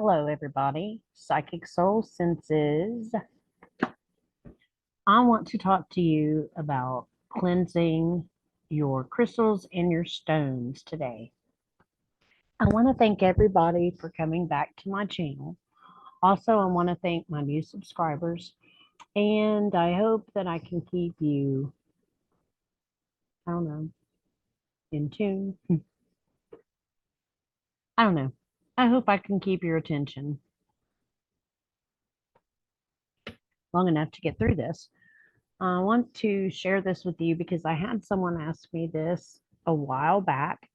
Hello, everybody. Psychic Soul Senses. I want to talk to you about cleansing your crystals and your stones today. I want to thank everybody for coming back to my channel. Also, I want to thank my new subscribers, and I hope that I can keep you, I don't know, in tune. I don't know. I hope I can keep your attention long enough to get through this. I want to share this with you because I had someone ask me this a while back,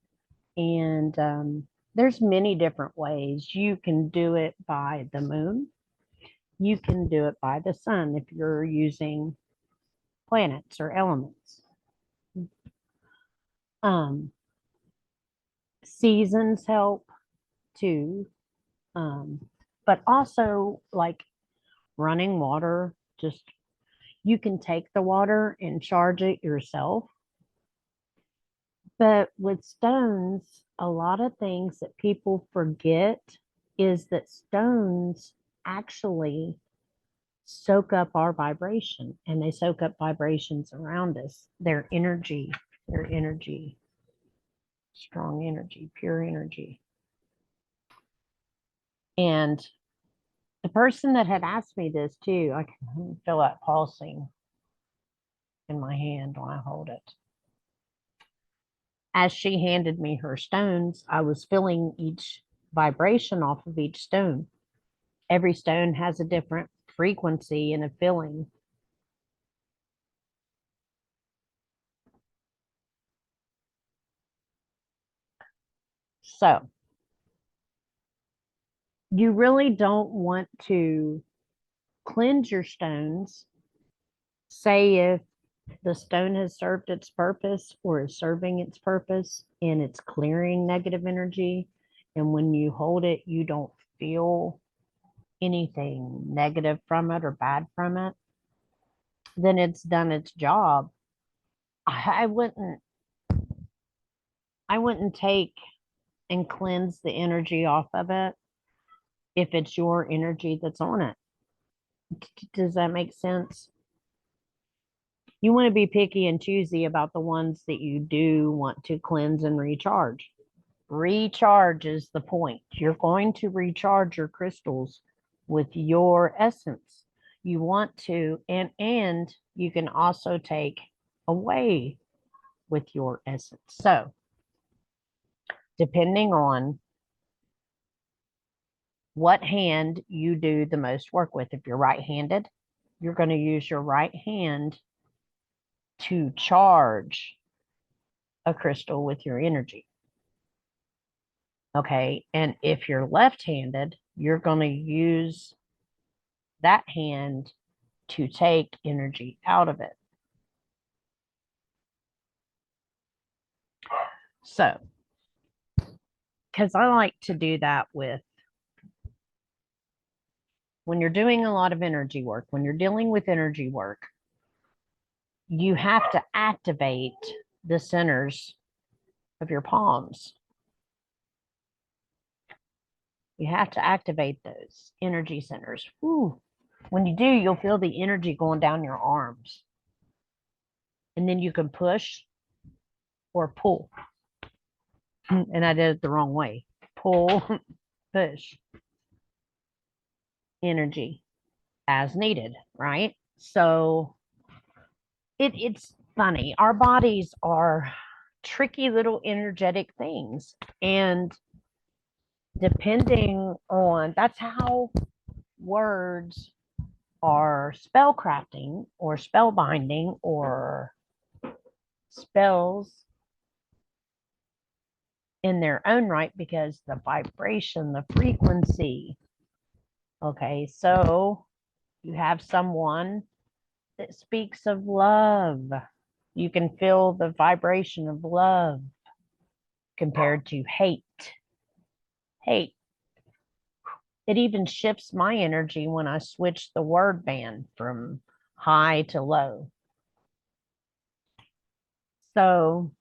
and there's many different ways. You can do it by the moon. You can do it by the sun if you're using planets or elements. Um, Seasons help too, but also like running water. Just you can take the water and charge it yourself. But with stones, a lot of things that people forget is that stones actually soak up our vibration and they soak up vibrations around us. Their energy, strong energy, pure energy. And the person that had asked me this too, I can feel that pulsing in my hand when I hold it. As she handed me her stones, I was feeling each vibration off of each stone. Every stone has a different frequency and a feeling. So you really don't want to cleanse your stones. Say if the stone has served its purpose or is serving its purpose and it's clearing negative energy, and when you hold it, you don't feel anything negative from it or bad from it, then it's done its job. I wouldn't I wouldn't take and cleanse the energy off of it if it's your energy that's on it. Does that make sense? You want to be picky and choosy about the ones that you do want to cleanse and recharge. Recharge is the point. You're going to recharge your crystals with your essence. You want to, and you can also take away with your essence. So, depending on what hand you do the most work with, if you're right-handed, you're going to use your right hand to charge a crystal with your energy. Okay. And if you're left-handed, you're going to use that hand to take energy out of it. So, because I like to do that with when you're doing a lot of energy work, when you're dealing with energy work, you have to activate the centers of your palms. You have to activate those energy centers. Whew. When you do, you'll feel the energy going down your arms. And then you can push or pull. And I did it the wrong way. Pull, push energy as needed, right? So it's funny. Our bodies are tricky little energetic things. And depending on that's how words are spell crafting or spell binding or spells in their own right because the vibration, the frequency. Okay, so you have someone that speaks of love. You can feel the vibration of love compared to hate. Hate. It even shifts my energy when I switch the word band from high to low. So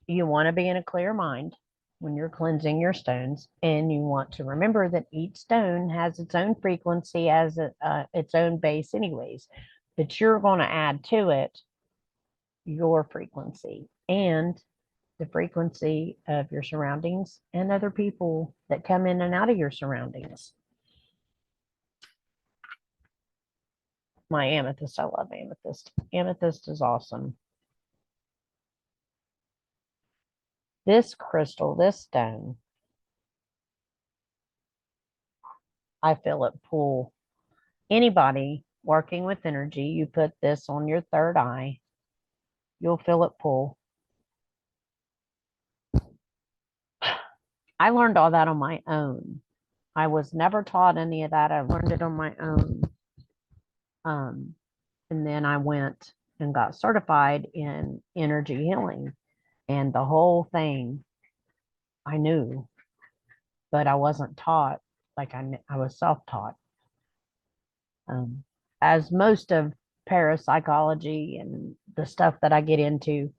you want to be in a clear mind. when you're cleansing your stones, and you want to remember that each stone has its own frequency as its own base anyways, but you're going to add to it your frequency and the frequency of your surroundings and other people that come in and out of your surroundings. My amethyst, I love amethyst. Amethyst is awesome. This crystal, this stone, I feel it pull anybody working with energy. You put this on your third eye, you'll feel it pull. I learned all that on my own. I was never taught any of that. I learned it on my own. And then I went and got certified in energy healing. And the whole thing I knew, but I wasn't taught like I was self-taught. As most of parapsychology and the stuff that I get into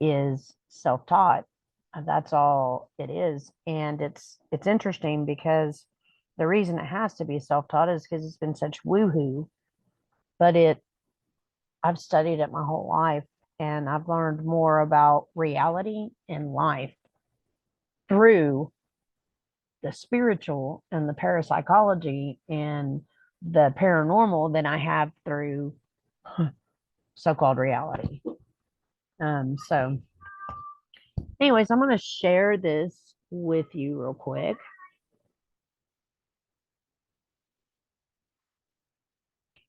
is self-taught. That's all it is. And it's interesting because the reason it has to be self-taught is because it's been such woohoo, but I've studied it my whole life, and I've learned more about reality and life through the spiritual and the parapsychology and the paranormal than I have through so-called reality. So anyways, I'm going to share this with you real quick.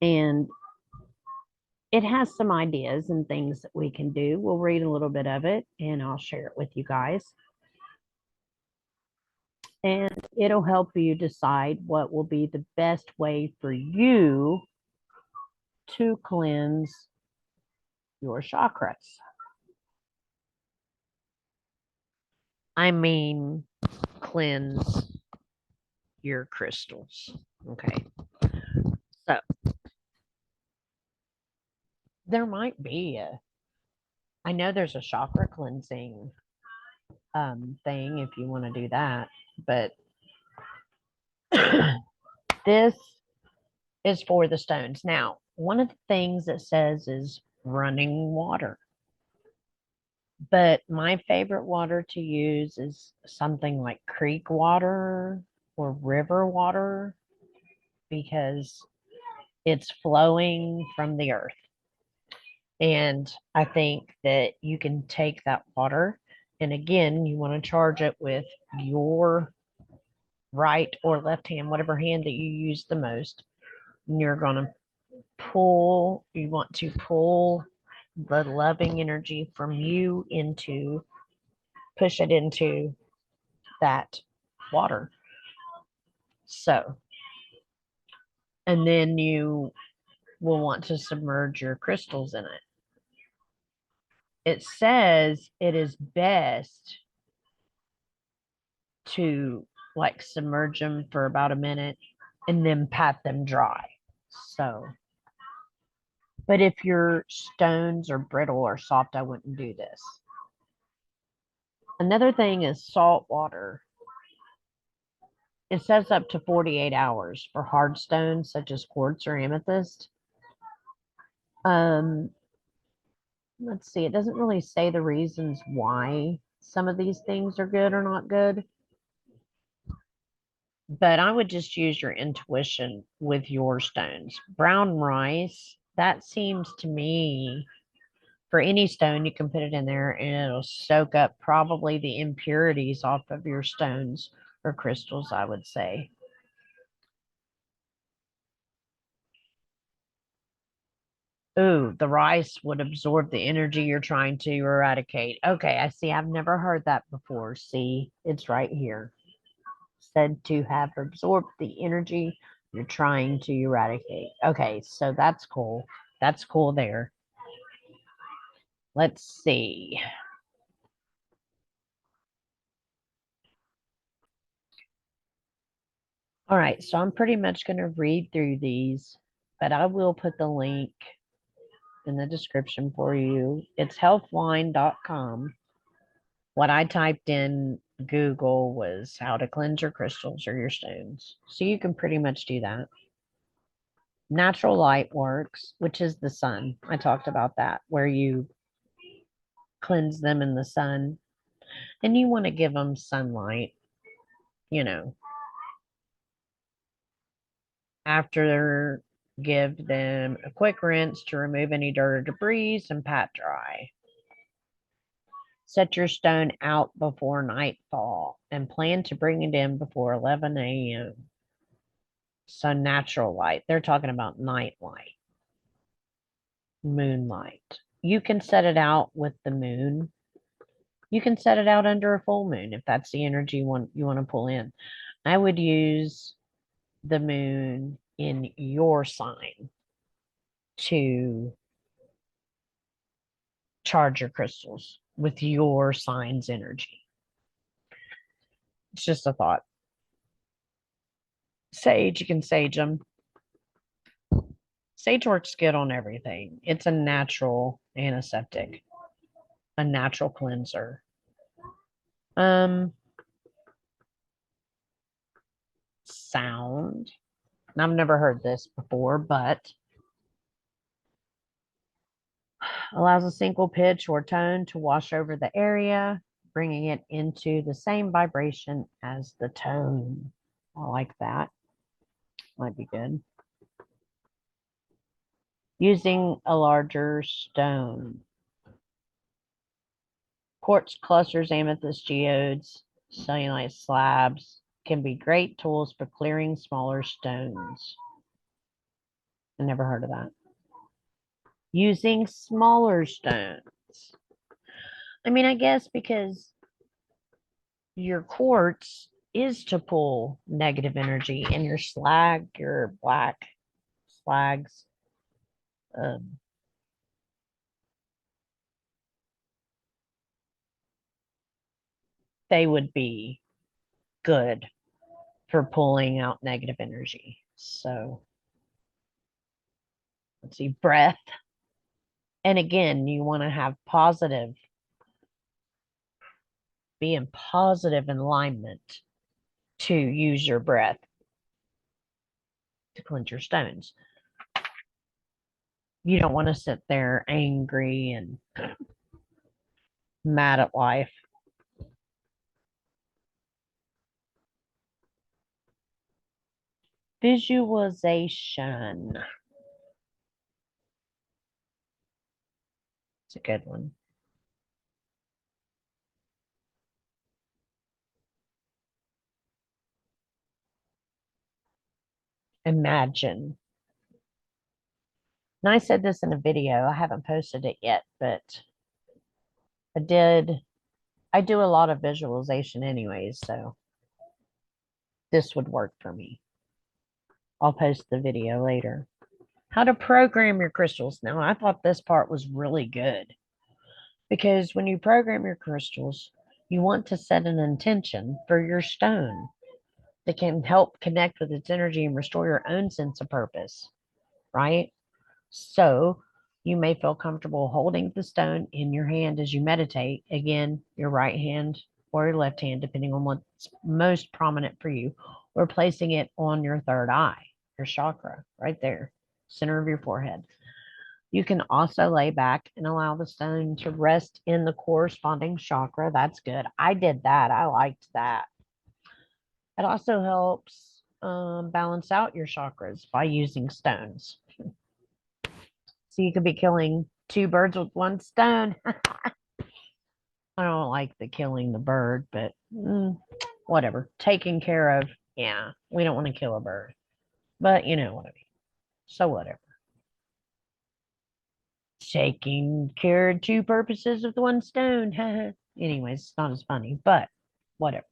And it has some ideas and things that we can do. We'll read a little bit of it and I'll share it with you guys. And it'll help you decide what will be the best way for you to cleanse your chakras. I mean, cleanse your crystals. Okay. So there might be I know there's a chakra cleansing thing if you want to do that, but this is for the stones. Now, one of the things it says is running water. But my favorite water to use is something like creek water or river water because it's flowing from the earth. And I think that you can take that water, and again, you want to charge it with your right or left hand, whatever hand that you use the most. And you're going to you want to pull the loving energy from you push it into that water. So, and then you will want to submerge your crystals in it. It says it is best to like submerge them for about a minute and then pat them dry. So, but if your stones are brittle or soft, I wouldn't do this. Another thing is salt water. It says up to 48 hours for hard stones such as quartz or amethyst. Let's see, it doesn't really say the reasons why some of these things are good or not good. But I would just use your intuition with your stones. Brown rice, that seems to me for any stone, you can put it in there and it'll soak up probably the impurities off of your stones or crystals, I would say. Ooh, the rice would absorb the energy you're trying to eradicate. Okay, I see. I've never heard that before. See, it's right here. Said to have absorbed the energy you're trying to eradicate. Okay, so that's cool. That's cool there. Let's see. All right, so I'm pretty much going to read through these, but I will put the link in the description for you. It's healthline.com. What I typed in Google was how to cleanse your crystals or your stones. So you can pretty much do that. Natural light works, which is the sun. I talked about that, where you cleanse them in the sun and you want to give them sunlight, you know, after give them a quick rinse to remove any dirt or debris and pat dry. Set your stone out before nightfall and plan to bring it in before 11 a.m. So natural light. They're talking about night light, moonlight. You can set it out with the moon. You can set it out under a full moon if that's the energy you want to pull in. I would use the moon in your sign to charge your crystals with your sign's energy. It's just a thought. Sage, you can sage them. Sage works good on everything. It's a natural antiseptic, a natural cleanser. Sound. I've never heard this before, but allows a single pitch or tone to wash over the area, bringing it into the same vibration as the tone. I like that. Might be good. Using a larger stone. Quartz clusters, amethyst geodes, cellulite slabs can be great tools for clearing smaller stones. I never heard of that. Using smaller stones. I mean, I guess because your quartz is to pull negative energy, and your slag, your black slags, um, they would be good for pulling out negative energy. So let's see, breath. And again, you want to have positive, be in positive alignment to use your breath to cleanse your stones. You don't want to sit there angry and mad at life. Visualization. It's a good one. Imagine. And I said this in a video. I haven't posted it yet, but I did. I do a lot of visualization anyways, so this would work for me. I'll post the video later. How to program your crystals. Now, I thought this part was really good because when you program your crystals, you want to set an intention for your stone that can help connect with its energy and restore your own sense of purpose, right? So you may feel comfortable holding the stone in your hand as you meditate. Again, your right hand or your left hand, depending on what's most prominent for you, or placing it on your third eye, your chakra, right there, center of your forehead. You can also lay back and allow the stone to rest in the corresponding chakra. That's good. I did that. I liked that. It also helps balance out your chakras by using stones. So you could be killing two birds with one stone. I don't like the killing the bird, but whatever. Taking care of, yeah, we don't want to kill a bird, but you know what I mean. So whatever. Taking care of two purposes with one stone. Anyways, it's not as funny, but whatever.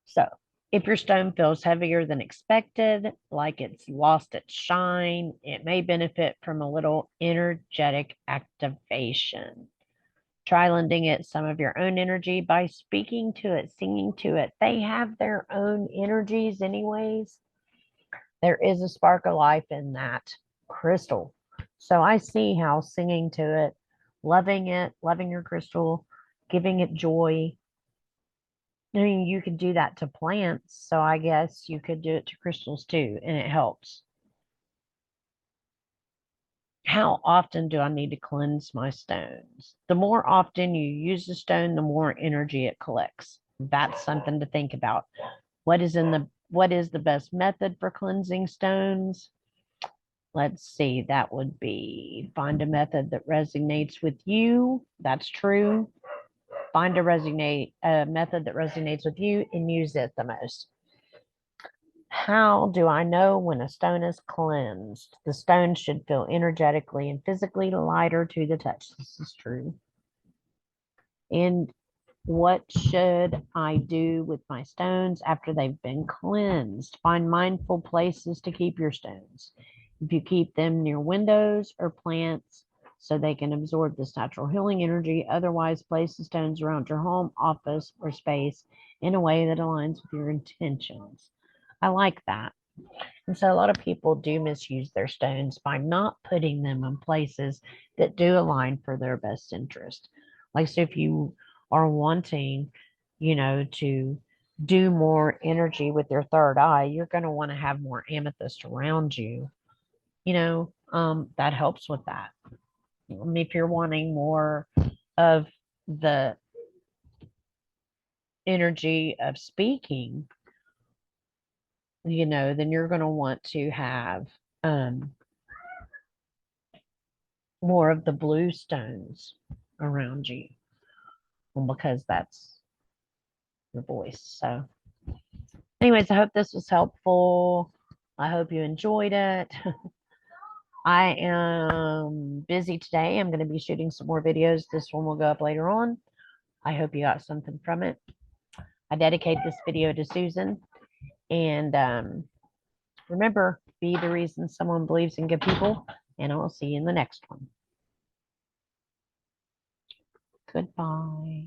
So if your stone feels heavier than expected, like it's lost its shine, it may benefit from a little energetic activation. Try lending it some of your own energy by speaking to it, singing to it. They have their own energies, anyways. There is a spark of life in that crystal. So I see how singing to it loving it, loving your crystal, giving it joy. I mean, you could do that to plants, so I guess you could do it to crystals too, and it helps. How often do I need to cleanse my stones? The more often you use the stone, the more energy it collects. That's something to think about. What is the best method for cleansing stones? Let's see, that would be find a method that resonates with you. That's true. Find a method that resonates with you and use it the most. How do I know when a stone is cleansed? The stone should feel energetically and physically lighter to the touch. This is true. And what should I do with my stones after they've been cleansed? Find mindful places to keep your stones. If you keep them near windows or plants so they can absorb this natural healing energy, otherwise, place the stones around your home, office, or space in a way that aligns with your intentions. I like that. And so a lot of people do misuse their stones by not putting them in places that do align for their best interest. Like, so if you are wanting, to do more energy with your third eye, you're going to want to have more amethyst around you. That helps with that. If you're wanting more of the energy of speaking, then you're going to want to have um, more of the blue stones around you, because that's your voice. So, anyways, I hope this was helpful. I hope you enjoyed it. I am busy today. I'm going to be shooting some more videos. This one will go up later on. I hope you got something from it. I dedicate this video to Susan. And remember, be the reason someone believes in good people. And I will see you in the next one. Goodbye.